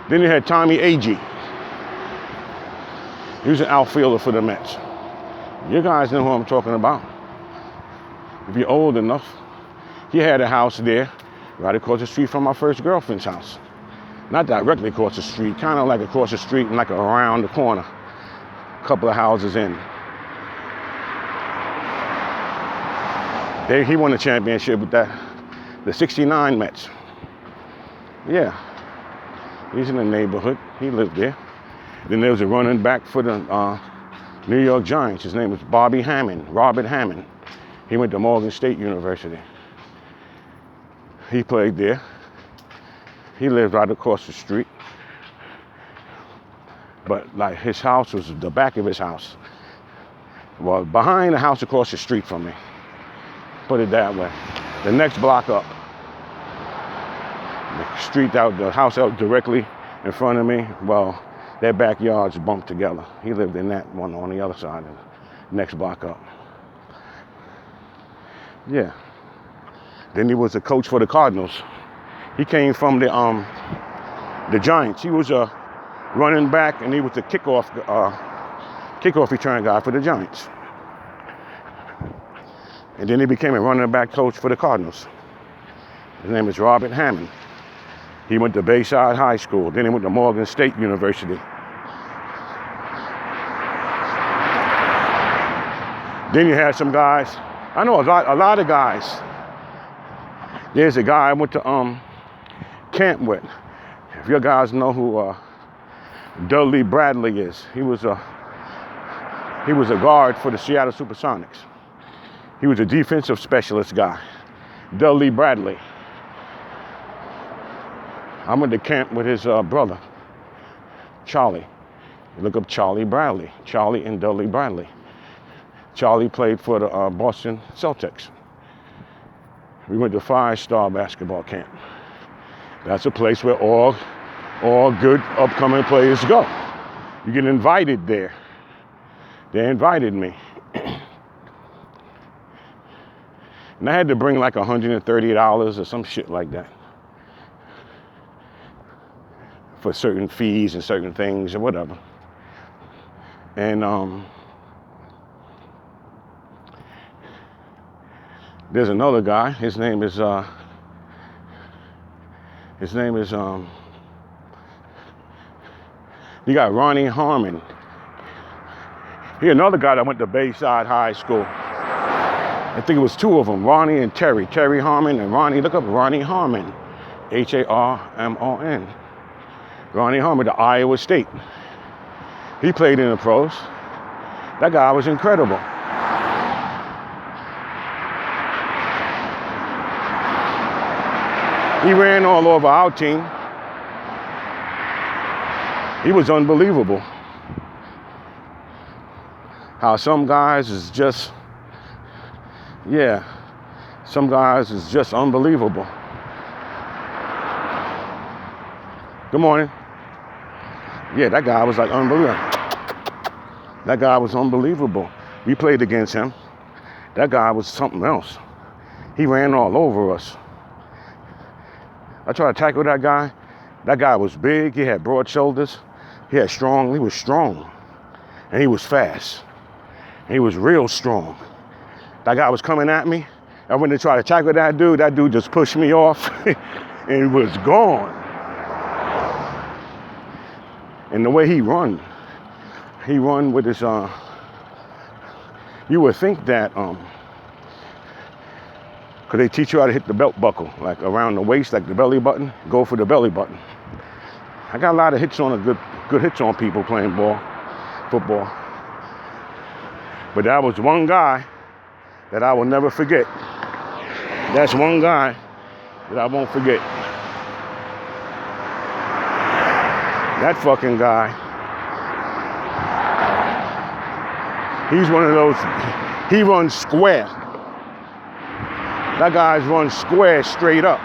Then you had Tommy Agee. He was an outfielder for the Mets. You guys know who I'm talking about. If you're old enough, he had a house there right across the street from my first girlfriend's house. Not directly across the street, kind of like across the street and like around the corner. A couple of houses in. He won a championship with the 69 Mets. Yeah, he's in the neighborhood. He lived there. Then there was a running back for the New York Giants. His name was Robert Hammond. He went to Morgan State University. He played there. He lived right across the street. But like his house was the back of his house. Well, behind the house across the street from me. Put it that way. The next block up. The house out directly in front of me. Well, their backyards bumped together. He lived in that one on the other side of the next block up. Yeah. Then he was a coach for the Cardinals. He came from the Giants. He was a running back and he was the kickoff return guy for the Giants. And then he became a running back coach for the Cardinals. His name is Robert Hammond. He went to Bayside High School. Then he went to Morgan State University. Then you had some guys. I know a lot of guys. There's a guy I went to camp with. If you guys know who Dudley Bradley is, he was a guard for the Seattle Supersonics. He was a defensive specialist guy. Dudley Bradley. I went to camp with his brother, Charlie. You look up Charlie Bradley. Charlie and Dudley Bradley. Charlie played for the Boston Celtics. We went to 5-star basketball camp. That's a place where all good upcoming players go. You get invited there. They invited me. And I had to bring like $130 or some shit like that. For certain fees and certain things or whatever. And there's another guy. His name is you got Ronnie Harmon. Here's another guy that went to Bayside High School. I think it was two of them, Ronnie and Terry. Terry Harmon and Ronnie. Look up Ronnie Harmon. Harmon. Ronnie Harmon to Iowa State. He played in the pros. That guy was incredible. He ran all over our team. He was unbelievable. How some guys is just, some guys is just unbelievable. Good morning. Yeah, that guy was like unbelievable. That guy was unbelievable. We played against him. That guy was something else. He ran all over us. I tried to tackle that guy. That guy was big. He had broad shoulders. He was strong. And he was fast. And he was real strong. That guy was coming at me. I went to try to tackle that dude. That dude just pushed me off and was gone. And the way he run with his, you would think that, because they teach you how to hit the belt buckle, like around the waist, like the belly button, go for the belly button. I got a lot of hits on, good hits on people playing football. But that was one guy that I will never forget. That's one guy that I won't forget. That fucking guy. He's one of those, he runs square. That guy's run square straight up.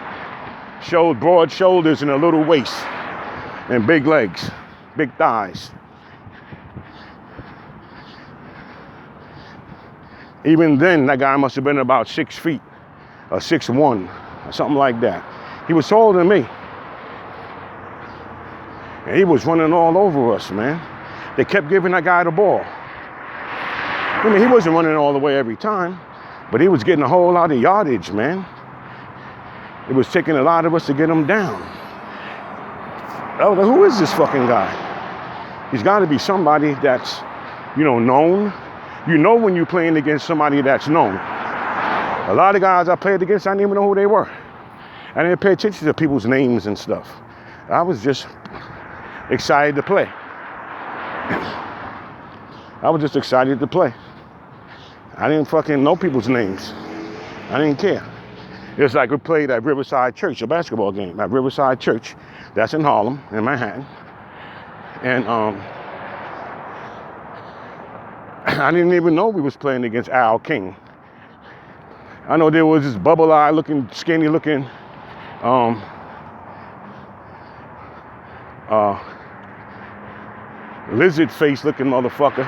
Showed broad shoulders and a little waist. And big legs, big thighs. Even then, that guy must have been about 6 feet, or 6'1", or something like that. He was taller than me. And he was running all over us, man. They kept giving that guy the ball. I mean, he wasn't running all the way every time, but he was getting a whole lot of yardage, man. It was taking a lot of us to get him down. I was like, who is this fucking guy? He's got to be somebody that's, known. You know when you're playing against somebody that's known. A lot of guys I played against, I didn't even know who they were. I didn't pay attention to people's names and stuff. I was just excited to play. I was just excited to play. I didn't fucking know people's names. I didn't care. It's like we played at Riverside Church, a basketball game at Riverside Church. That's in Harlem, in Manhattan. And I didn't even know we was playing against Al King. I know there was this bubble-eye looking, skinny looking, lizard face looking motherfucker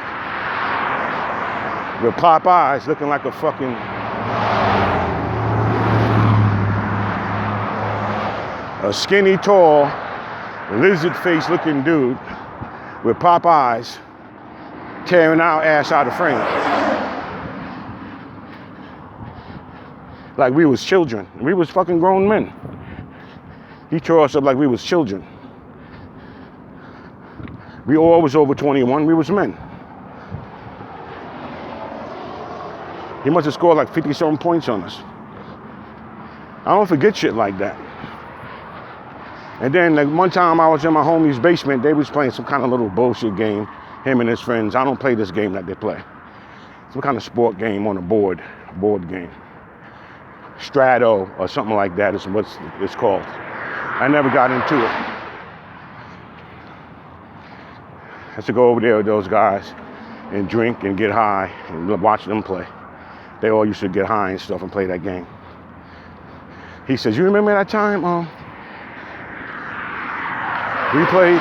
with pop eyes looking like a fucking a skinny, tall, lizard face looking dude with pop eyes tearing our ass out of frame. Like we was children. We was fucking grown men. He tore us up like we was children. We all was over 21. We was men. He must have scored like 50-something points on us. I don't forget shit like that. And then like one time I was in my homie's basement. They was playing some kind of little bullshit game. Him and his friends. I don't play this game that they play. Some kind of sport game on a board game. Strato or something like that is what it's called. I never got into it. I used to go over there with those guys and drink and get high and watch them play. They all used to get high and stuff and play that game. He says, you remember that time we played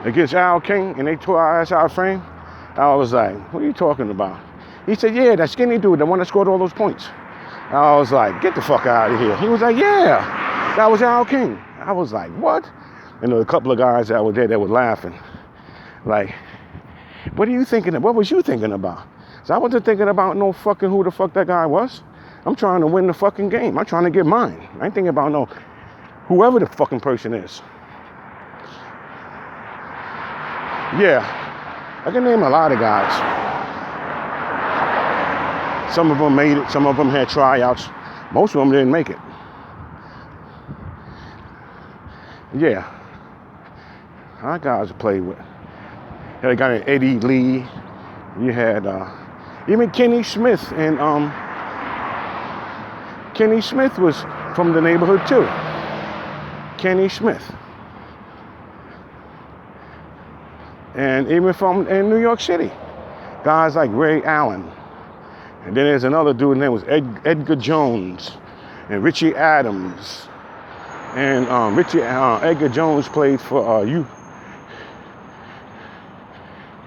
against Al King and they tore our ass out of frame? I was like, what are you talking about? He said, yeah, that skinny dude, the one that scored all those points. I was like, get the fuck out of here. He was like, yeah, that was Al King. I was like, what? And there were a couple of guys that were there that were laughing. Like, what are you thinking of? What was you thinking about? So I wasn't thinking about no fucking who the fuck that guy was. I'm trying to win the fucking game. I'm trying to get mine. I ain't thinking about no whoever the fucking person is. Yeah, I can name a lot of guys. Some of them made it. Some of them had tryouts. Most of them didn't make it. Yeah. Our guys to play with. You had a guy named Eddie Lee. You had even Kenny Smith. And Kenny Smith was from the neighborhood too. Kenny Smith. And even from in New York City. Guys like Ray Allen. And then there's another dude, his name was Edgar Jones and Richie Adams. And Edgar Jones played for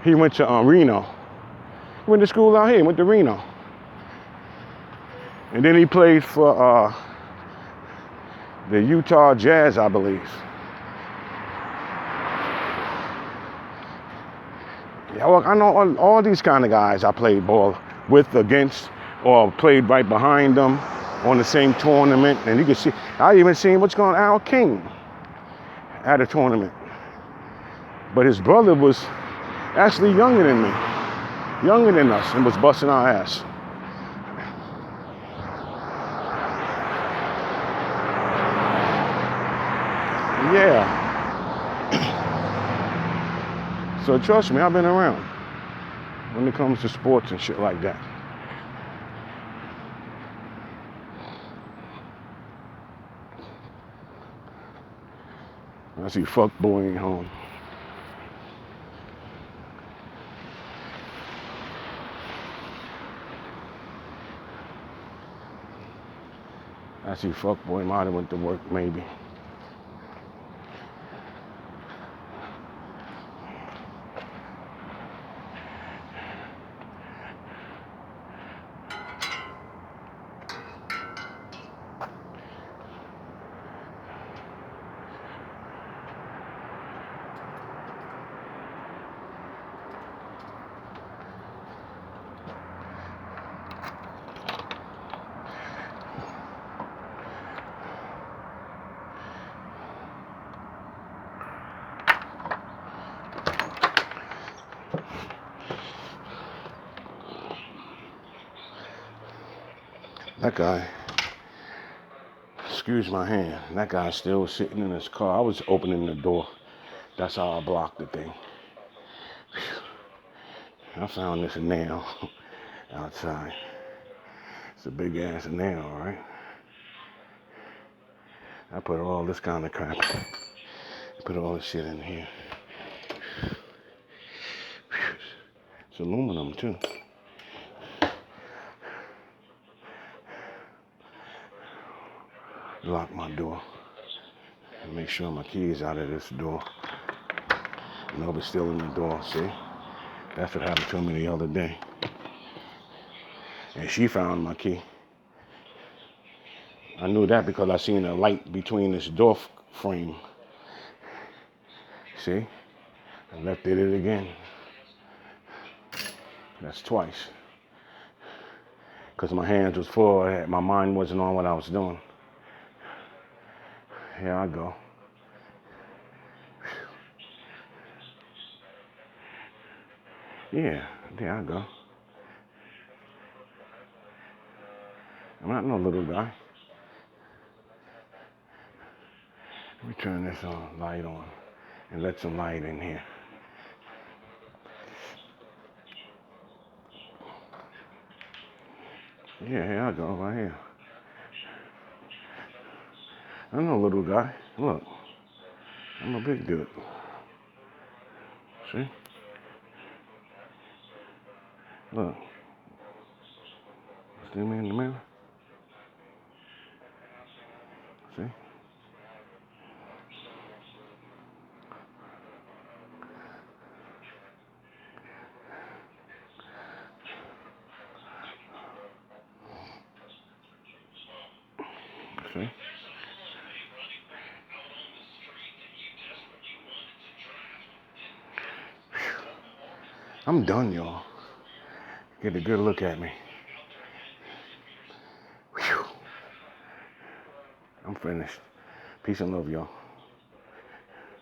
he went to Reno. He went to school out here, went to Reno. And then he played for the Utah Jazz, I believe. Yeah, well, I know all these kind of guys I played ball with, against, or played right behind them on the same tournament. And you can see, I even seen what's going on, Al King at a tournament. But his brother was actually younger than me, younger than us, and was busting our ass. Yeah. So trust me, I've been around when it comes to sports and shit like that. I see fuck boy ain't home. I see fuck boy might have went to work maybe. That guy, excuse my hand, that guy's still sitting in his car. I was opening the door. That's how I blocked the thing. I found this nail outside. It's a big ass nail, right? I put all this kind of crap. Put all this shit in here. It's aluminum too. Lock my door. And make sure my key is out of this door. Nobody's still in the door, see? That's what happened to me the other day. And she found my key. I knew that because I seen a light between this door frame. See? I left it again. That's twice. Because my hands was full. My mind wasn't on what I was doing. Here I go. Yeah, there I go. I'm not no little guy. Let me turn this light on and let some light in here. Yeah, here I go, right here. I'm no little guy. Look, I'm a big dude. See? Look. See me in the mirror? See? See? I'm done, y'all. Get a good look at me. Whew. I'm finished. Peace and love, y'all.